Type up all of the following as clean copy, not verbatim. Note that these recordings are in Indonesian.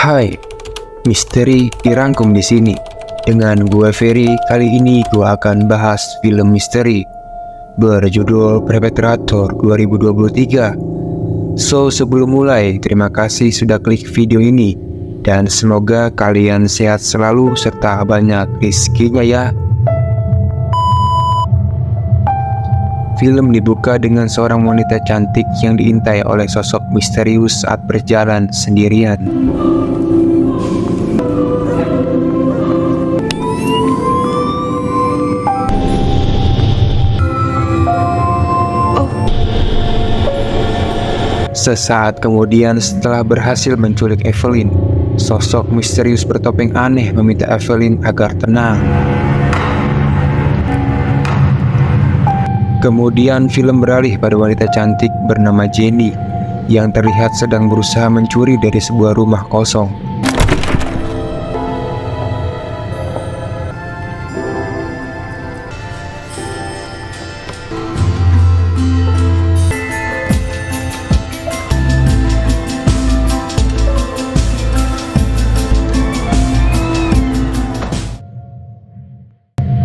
Hai, misteri dirangkum di sini. Dengan gue Ferry, kali ini gue akan bahas film misteri berjudul Perpetrator 2023. So, sebelum mulai, terima kasih sudah klik video ini. Dan semoga kalian sehat selalu serta banyak rezekinya ya. Film dibuka dengan seorang wanita cantik yang diintai oleh sosok misterius saat berjalan sendirian. Sesaat kemudian setelah berhasil menculik Evelyn, sosok misterius bertopeng aneh meminta Evelyn agar tenang. Kemudian film beralih pada wanita cantik bernama Jenny yang terlihat sedang berusaha mencuri dari sebuah rumah kosong.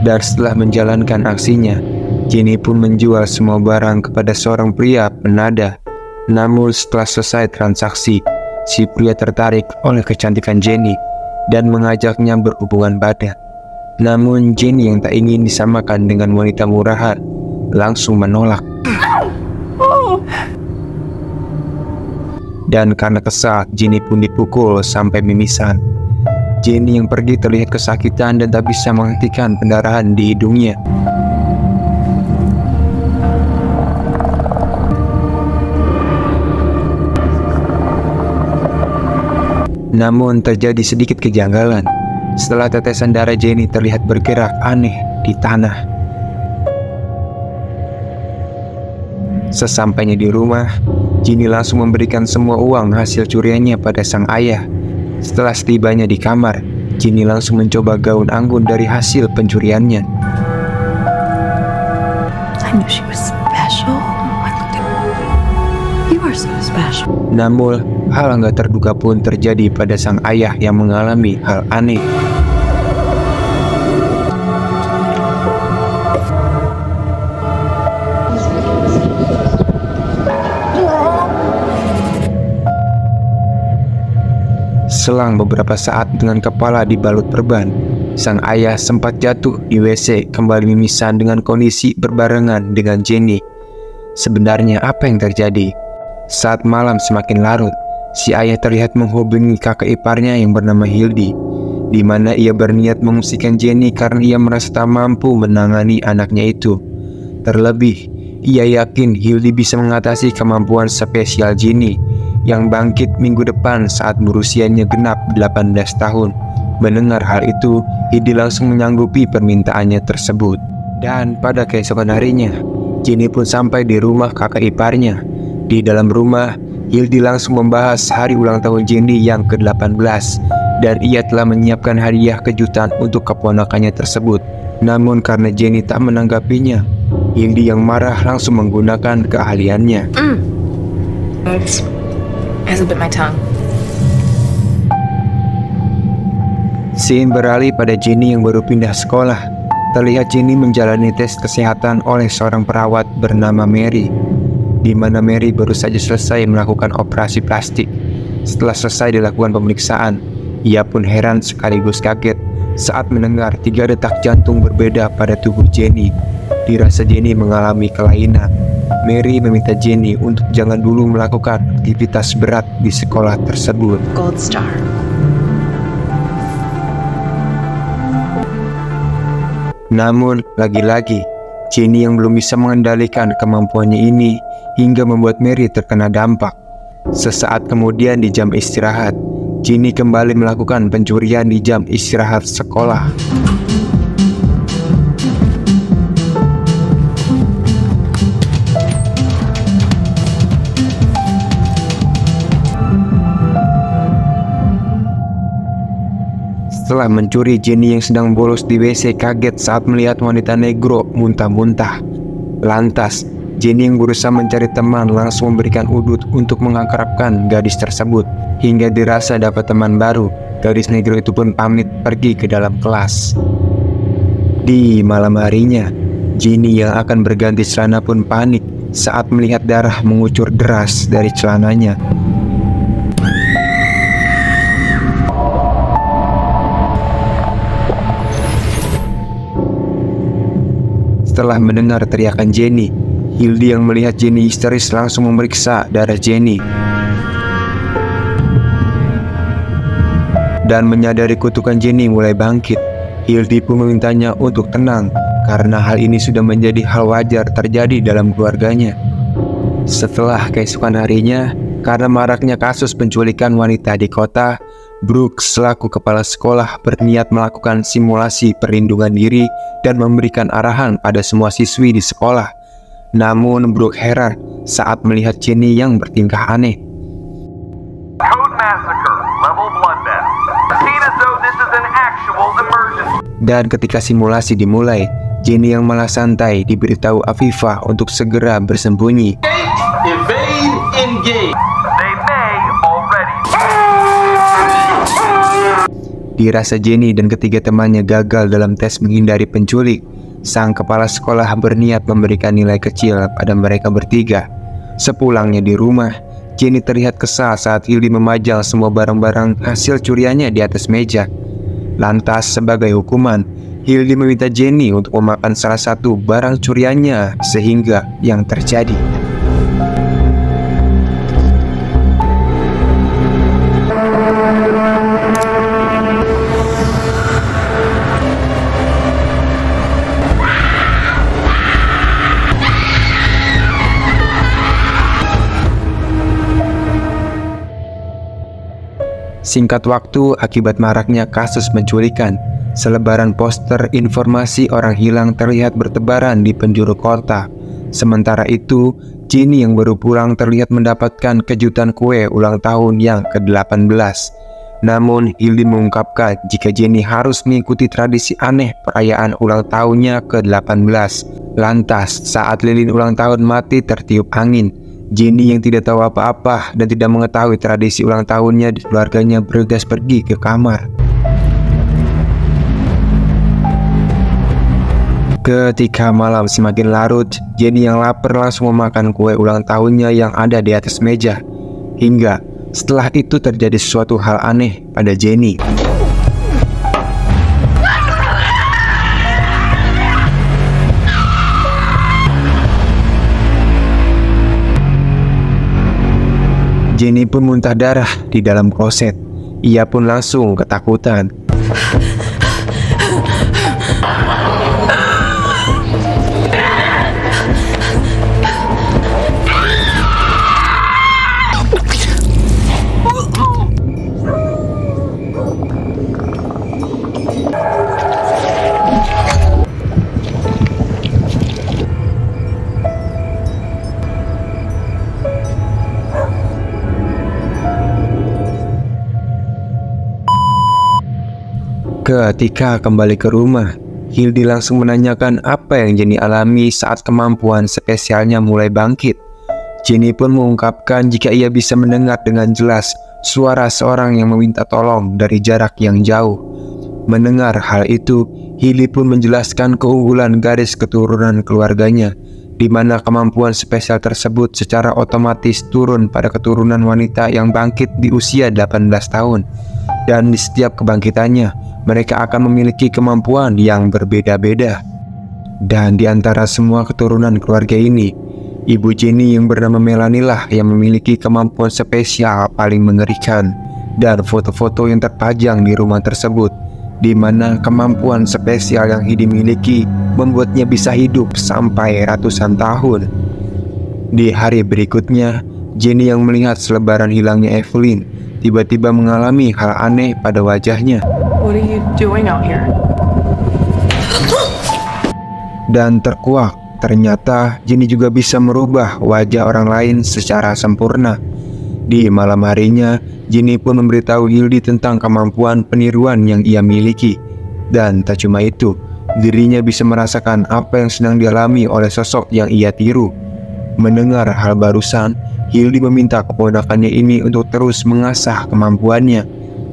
Dan setelah menjalankan aksinya, Jenny pun menjual semua barang kepada seorang pria penada. Namun setelah selesai transaksi, si pria tertarik oleh kecantikan Jenny dan mengajaknya berhubungan badan. Namun Jenny yang tak ingin disamakan dengan wanita murahan langsung menolak. Dan karena kesal, Jenny pun dipukul sampai mimisan. Jenny yang pergi terlihat kesakitan dan tak bisa menghentikan pendarahan di hidungnya. Namun terjadi sedikit kejanggalan setelah tetesan darah Jenny terlihat bergerak aneh di tanah. Sesampainya di rumah, Jenny langsung memberikan semua uang hasil curiannya pada sang ayah. Setelah setibanya di kamar, Jenny langsung mencoba gaun anggun dari hasil pencuriannya. I knew she was special. You are so special. Namun, hal nggak terduga pun terjadi pada sang ayah yang mengalami hal aneh. Selang beberapa saat dengan kepala dibalut perban, sang ayah sempat jatuh di WC kembali mimisan dengan kondisi berbarengan dengan Jenny. Sebenarnya apa yang terjadi? Saat malam semakin larut, si ayah terlihat menghubungi kakak iparnya yang bernama Hildy, di mana ia berniat mengungsikan Jenny karena ia merasa tak mampu menangani anaknya itu. Terlebih, ia yakin Hildy bisa mengatasi kemampuan spesial Jenny yang bangkit minggu depan saat berusianya genap 18 tahun. Mendengar hal itu, Hildy langsung menyanggupi permintaannya tersebut. Dan pada keesokan harinya, Jenny pun sampai di rumah kakak iparnya. Di dalam rumah, Hildy langsung membahas hari ulang tahun Jenny yang ke-18 dan ia telah menyiapkan hadiah kejutan untuk keponakannya tersebut. Namun karena Jenny tak menanggapinya, Hildy yang marah langsung menggunakan keahliannya. Scene beralih pada Jenny yang baru pindah sekolah. Terlihat Jenny menjalani tes kesehatan oleh seorang perawat bernama Mary, di mana Mary baru saja selesai melakukan operasi plastik. Setelah selesai dilakukan pemeriksaan, ia pun heran sekaligus kaget saat mendengar 3 detak jantung berbeda pada tubuh Jenny. Dirasa Jenny mengalami kelainan. Mary meminta Jenny untuk jangan dulu melakukan aktivitas berat di sekolah tersebut. Gold star. Namun, lagi-lagi, Jenny yang belum bisa mengendalikan kemampuannya ini hingga membuat Mary terkena dampak. Sesaat kemudian di jam istirahat, Jenny kembali melakukan pencurian di jam istirahat sekolah. Setelah mencuri, Jenny yang sedang bolos di WC kaget saat melihat wanita negro muntah-muntah. Lantas, Jenny yang berusaha mencari teman langsung memberikan udut untuk mengakrabkan gadis tersebut. Hingga dirasa dapat teman baru, gadis negro itu pun pamit pergi ke dalam kelas. Di malam harinya, Jenny yang akan berganti celana pun panik saat melihat darah mengucur deras dari celananya. Setelah mendengar teriakan Jenny, Hildy yang melihat Jenny histeris langsung memeriksa darah Jenny. Dan menyadari kutukan Jenny mulai bangkit, Hildy pun memintanya untuk tenang karena hal ini sudah menjadi hal wajar terjadi dalam keluarganya. Setelah keesokan harinya, karena maraknya kasus penculikan wanita di kota, Brooks selaku kepala sekolah berniat melakukan simulasi perlindungan diri dan memberikan arahan pada semua siswi di sekolah. Namun Brooks heran saat melihat Jenny yang bertingkah aneh. Code massacre, level bloodbath. Proceed as though this is an actual emergency. Dan ketika simulasi dimulai, Jenny yang malah santai diberitahu Afifa untuk segera bersembunyi. Evade, engage. They may already. Dirasa Jenny dan ketiga temannya gagal dalam tes menghindari penculik, sang kepala sekolah berniat memberikan nilai kecil pada mereka bertiga. Sepulangnya di rumah, Jenny terlihat kesal saat Hildy memajang semua barang-barang hasil curiannya di atas meja. Lantas sebagai hukuman, Hildy meminta Jenny untuk memakan salah satu barang curiannya sehingga yang terjadi. Singkat waktu akibat maraknya kasus penculikan, selebaran poster informasi orang hilang terlihat bertebaran di penjuru kota. Sementara itu, Jenny yang baru pulang terlihat mendapatkan kejutan kue ulang tahun yang ke-18. Namun, Hildy mengungkapkan jika Jenny harus mengikuti tradisi aneh perayaan ulang tahunnya ke-18. Lantas, saat lilin ulang tahun mati tertiup angin, Jenny yang tidak tahu apa-apa dan tidak mengetahui tradisi ulang tahunnya di keluarganya bergegas pergi ke kamar. Ketika malam semakin larut, Jenny yang lapar langsung memakan kue ulang tahunnya yang ada di atas meja. Hingga setelah itu terjadi sesuatu hal aneh pada Jenny. Jenny pun muntah darah di dalam kloset. Ia pun langsung ketakutan. Ketika kembali ke rumah, Hildy langsung menanyakan apa yang Jenny alami saat kemampuan spesialnya mulai bangkit. Jenny pun mengungkapkan jika ia bisa mendengar dengan jelas suara seorang yang meminta tolong dari jarak yang jauh. Mendengar hal itu, Hildy pun menjelaskan keunggulan garis keturunan keluarganya, di mana kemampuan spesial tersebut secara otomatis turun pada keturunan wanita yang bangkit di usia 18 tahun. Dan di setiap kebangkitannya, mereka akan memiliki kemampuan yang berbeda-beda. Dan di antara semua keturunan keluarga ini, ibu Jenny yang bernama Melanie lah yang memiliki kemampuan spesial paling mengerikan. Dan foto-foto yang terpajang di rumah tersebut, di mana kemampuan spesial yang Hildy miliki membuatnya bisa hidup sampai ratusan tahun. Di hari berikutnya, Jenny yang melihat selebaran hilangnya Evelyn tiba-tiba mengalami hal aneh pada wajahnya. What are you doing out here? Dan terkuak, ternyata Jenny juga bisa merubah wajah orang lain secara sempurna. Di malam harinya, Jenny pun memberitahu Hildy tentang kemampuan peniruan yang ia miliki. Dan tak cuma itu, dirinya bisa merasakan apa yang sedang dialami oleh sosok yang ia tiru. Mendengar hal barusan, Hildy meminta keponakannya ini untuk terus mengasah kemampuannya.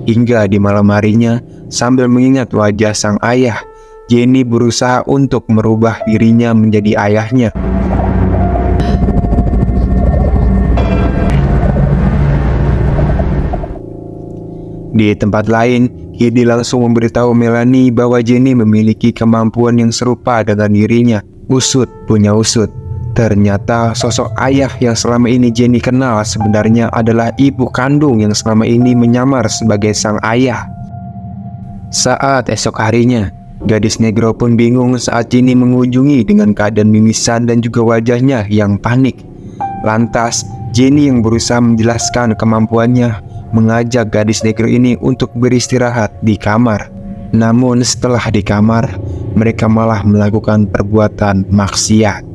Hingga di malam harinya, sambil mengingat wajah sang ayah, Jenny berusaha untuk merubah dirinya menjadi ayahnya. Di tempat lain, Hildy langsung memberitahu Melanie bahwa Jenny memiliki kemampuan yang serupa dengan dirinya. Usut punya usut. Ternyata sosok ayah yang selama ini Jenny kenal sebenarnya adalah ibu kandung yang selama ini menyamar sebagai sang ayah. Saat esok harinya, gadis negro pun bingung saat Jenny mengunjungi dengan keadaan mimisan dan juga wajahnya yang panik. Lantas, Jenny yang berusaha menjelaskan kemampuannya mengajak gadis negro ini untuk beristirahat di kamar. Namun setelah di kamar, mereka malah melakukan perbuatan maksiat.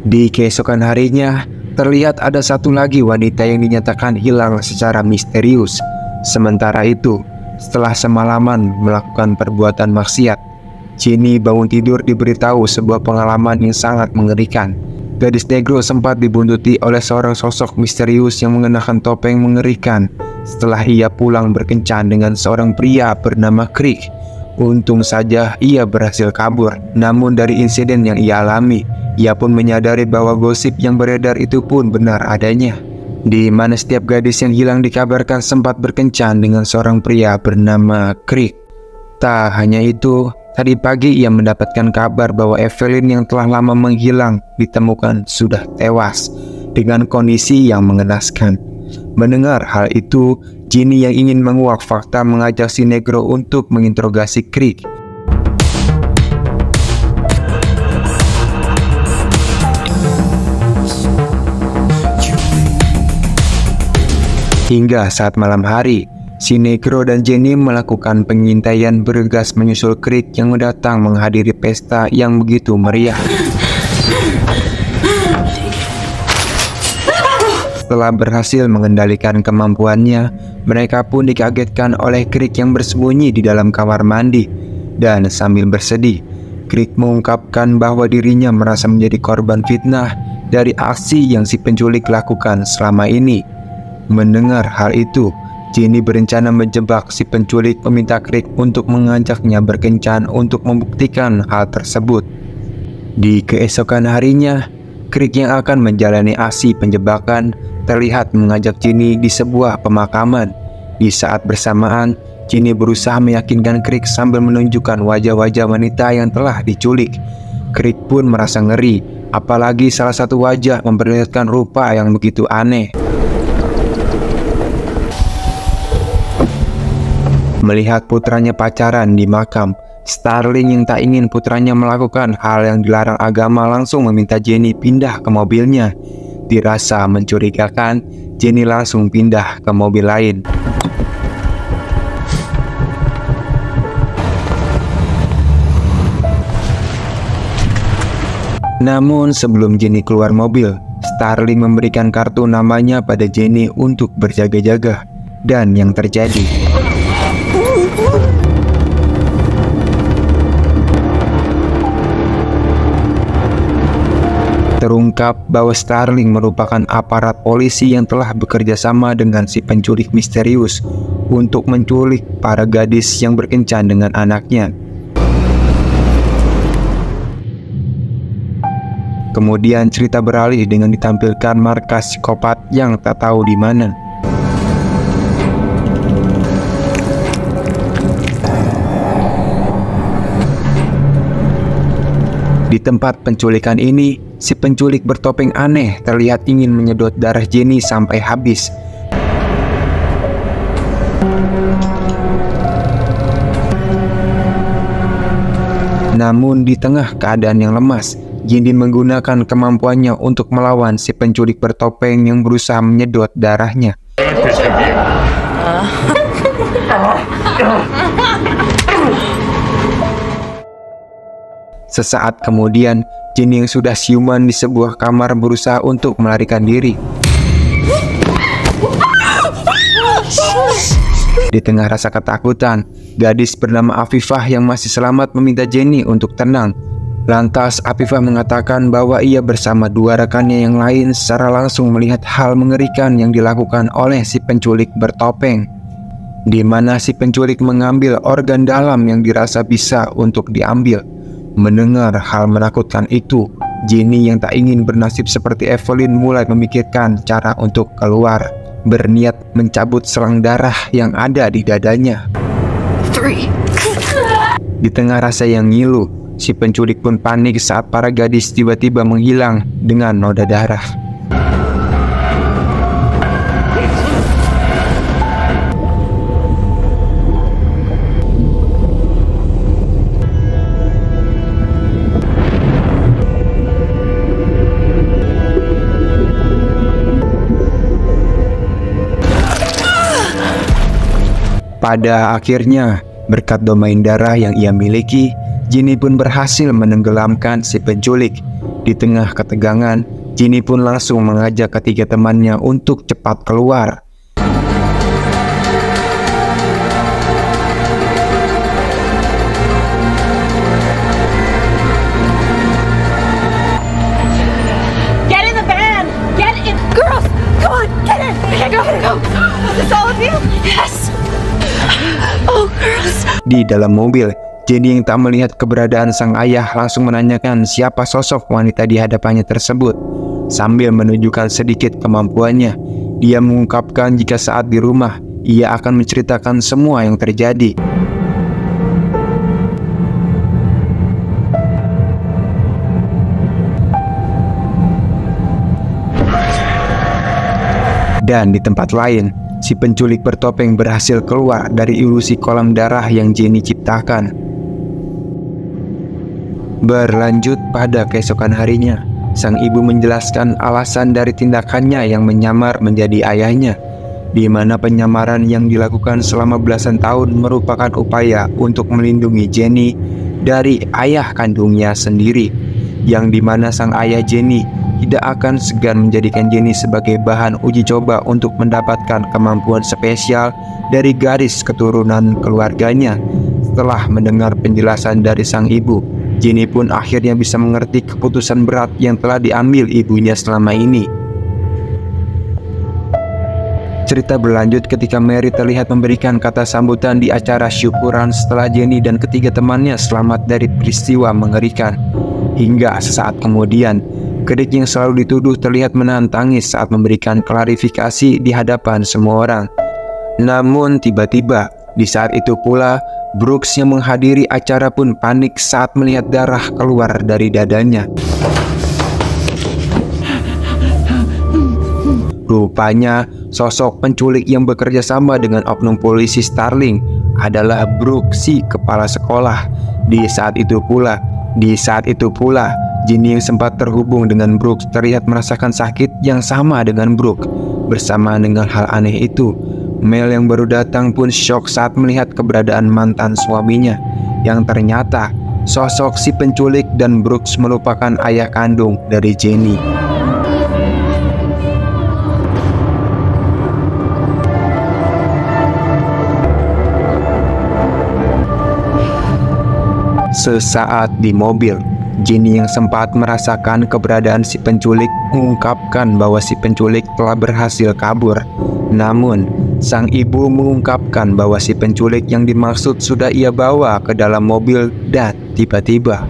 Di keesokan harinya, terlihat ada satu lagi wanita yang dinyatakan hilang secara misterius. Sementara itu, setelah semalaman melakukan perbuatan maksiat, Jenny bangun tidur diberitahu sebuah pengalaman yang sangat mengerikan. Gadis negro sempat dibuntuti oleh seorang sosok misterius yang mengenakan topeng mengerikan setelah ia pulang berkencan dengan seorang pria bernama Crick. Untung saja ia berhasil kabur. Namun dari insiden yang ia alami, ia pun menyadari bahwa gosip yang beredar itu pun benar adanya, di mana setiap gadis yang hilang dikabarkan sempat berkencan dengan seorang pria bernama Crick. Tak hanya itu, tadi pagi ia mendapatkan kabar bahwa Evelyn yang telah lama menghilang ditemukan sudah tewas dengan kondisi yang mengenaskan. Mendengar hal itu, Jenny yang ingin menguak fakta mengajak si negro untuk menginterogasi Crick. Hingga saat malam hari, si negro dan Jenny melakukan pengintaian bergegas menyusul Crick yang datang menghadiri pesta yang begitu meriah. Setelah berhasil mengendalikan kemampuannya, mereka pun dikagetkan oleh Crick yang bersembunyi di dalam kamar mandi. Dan sambil bersedih, Crick mengungkapkan bahwa dirinya merasa menjadi korban fitnah dari aksi yang si penculik lakukan selama ini. Mendengar hal itu, Jenny berencana menjebak si penculik, meminta Crick untuk mengajaknya berkencan untuk membuktikan hal tersebut. Di keesokan harinya, Crick yang akan menjalani aksi penjebakan terlihat mengajak Jenny di sebuah pemakaman. Di saat bersamaan, Jenny berusaha meyakinkan Crick sambil menunjukkan wajah-wajah wanita yang telah diculik. Crick pun merasa ngeri, apalagi salah satu wajah memperlihatkan rupa yang begitu aneh. Melihat putranya pacaran di makam, Starling yang tak ingin putranya melakukan hal yang dilarang agama langsung meminta Jenny pindah ke mobilnya. Dirasa mencurigakan, Jenny langsung pindah ke mobil lain. Namun sebelum Jenny keluar mobil, Starling memberikan kartu namanya pada Jenny untuk berjaga-jaga. Dan yang terjadi, terungkap bahwa Starling merupakan aparat polisi yang telah bekerja sama dengan si penculik misterius untuk menculik para gadis yang berkencan dengan anaknya. Kemudian cerita beralih dengan ditampilkan markas psikopat yang tak tahu di mana. Di tempat penculikan ini, si penculik bertopeng aneh terlihat ingin menyedot darah Jenny sampai habis. Namun di tengah keadaan yang lemas, Jenny menggunakan kemampuannya untuk melawan si penculik bertopeng yang berusaha menyedot darahnya. Sesaat kemudian, Jenny yang sudah siuman di sebuah kamar berusaha untuk melarikan diri. Di tengah rasa ketakutan, gadis bernama Afifah yang masih selamat meminta Jenny untuk tenang. Lantas Afifah mengatakan bahwa ia bersama dua rekannya yang lain secara langsung melihat hal mengerikan yang dilakukan oleh si penculik bertopeng, di mana si penculik mengambil organ dalam yang dirasa bisa untuk diambil. Mendengar hal menakutkan itu, Jenny yang tak ingin bernasib seperti Evelyn mulai memikirkan cara untuk keluar, berniat mencabut selang darah yang ada di dadanya. Di tengah rasa yang ngilu, si penculik pun panik saat para gadis tiba-tiba menghilang dengan noda darah. Pada akhirnya, berkat domain darah yang ia miliki, Jenny pun berhasil menenggelamkan si penculik. Di tengah ketegangan, Jenny pun langsung mengajak ketiga temannya untuk cepat keluar. Get in the van! Get in! Girls, come on, get in! Okay, go. Is this all of you? Yes! Oh, girls. Di dalam mobil, Jenny yang tak melihat keberadaan sang ayah langsung menanyakan siapa sosok wanita di hadapannya tersebut. Sambil menunjukkan sedikit kemampuannya, dia mengungkapkan jika saat di rumah, ia akan menceritakan semua yang terjadi. Dan di tempat lain, si penculik bertopeng berhasil keluar dari ilusi kolam darah yang Jenny ciptakan. Berlanjut pada keesokan harinya, sang ibu menjelaskan alasan dari tindakannya yang menyamar menjadi ayahnya, di mana penyamaran yang dilakukan selama belasan tahun merupakan upaya untuk melindungi Jenny dari ayah kandungnya sendiri, yang dimana sang ayah Jenny tidak akan segan menjadikan Jenny sebagai bahan uji coba untuk mendapatkan kemampuan spesial dari garis keturunan keluarganya. Setelah mendengar penjelasan dari sang ibu, Jenny pun akhirnya bisa mengerti keputusan berat yang telah diambil ibunya selama ini. Cerita berlanjut ketika Mary terlihat memberikan kata sambutan di acara syukuran setelah Jenny dan ketiga temannya selamat dari peristiwa mengerikan. Hingga sesaat kemudian, Kedik yang selalu dituduh terlihat menahan tangis saat memberikan klarifikasi di hadapan semua orang. Namun tiba-tiba, di saat itu pula, Brooks yang menghadiri acara pun panik saat melihat darah keluar dari dadanya. Rupanya, sosok penculik yang bekerja sama dengan oknum polisi Starling adalah Brooks, si kepala sekolah. Di saat itu pula, Jenny yang sempat terhubung dengan Brooks terlihat merasakan sakit yang sama dengan Brooks. Bersama dengan hal aneh itu, Mel yang baru datang pun syok saat melihat keberadaan mantan suaminya, yang ternyata sosok si penculik dan Brooks merupakan ayah kandung dari Jenny. Sesaat di mobil, Jenny yang sempat merasakan keberadaan si penculik mengungkapkan bahwa si penculik telah berhasil kabur. Namun, sang ibu mengungkapkan bahwa si penculik yang dimaksud sudah ia bawa ke dalam mobil dan tiba-tiba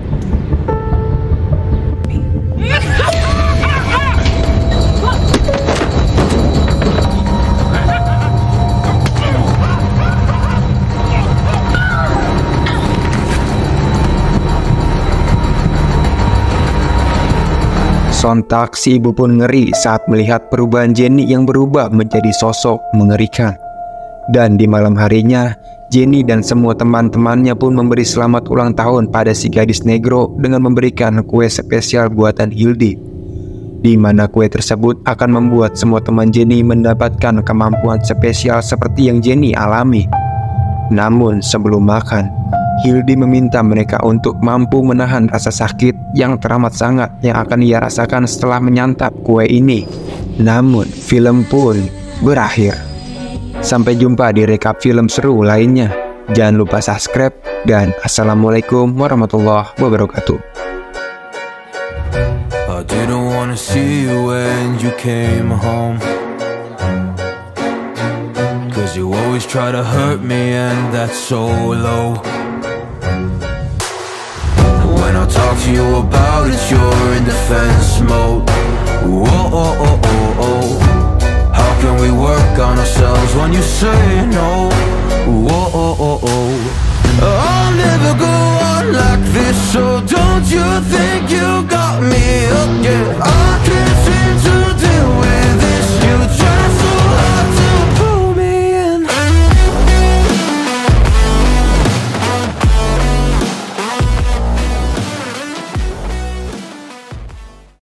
sontak si ibu pun ngeri saat melihat perubahan Jenny yang berubah menjadi sosok mengerikan. Dan di malam harinya, Jenny dan semua teman-temannya pun memberi selamat ulang tahun pada si gadis negro dengan memberikan kue spesial buatan Hildy, di mana kue tersebut akan membuat semua teman Jenny mendapatkan kemampuan spesial seperti yang Jenny alami. Namun sebelum makan, Hildy meminta mereka untuk mampu menahan rasa sakit yang teramat sangat yang akan ia rasakan setelah menyantap kue ini. Namun, film pun berakhir. Sampai jumpa di rekap film seru lainnya. Jangan lupa subscribe dan assalamualaikum warahmatullahi wabarakatuh. I didn't wanna see you when you came home, 'cause you always try to hurt me, and that's so low. When I talk to you about it, you're in defense mode. Whoa, oh, oh, oh, oh. How can we work on ourselves when you say no? Whoa, oh, oh, oh. I'll never go on like this, so don't you think you got me up? Yeah, I can't seem to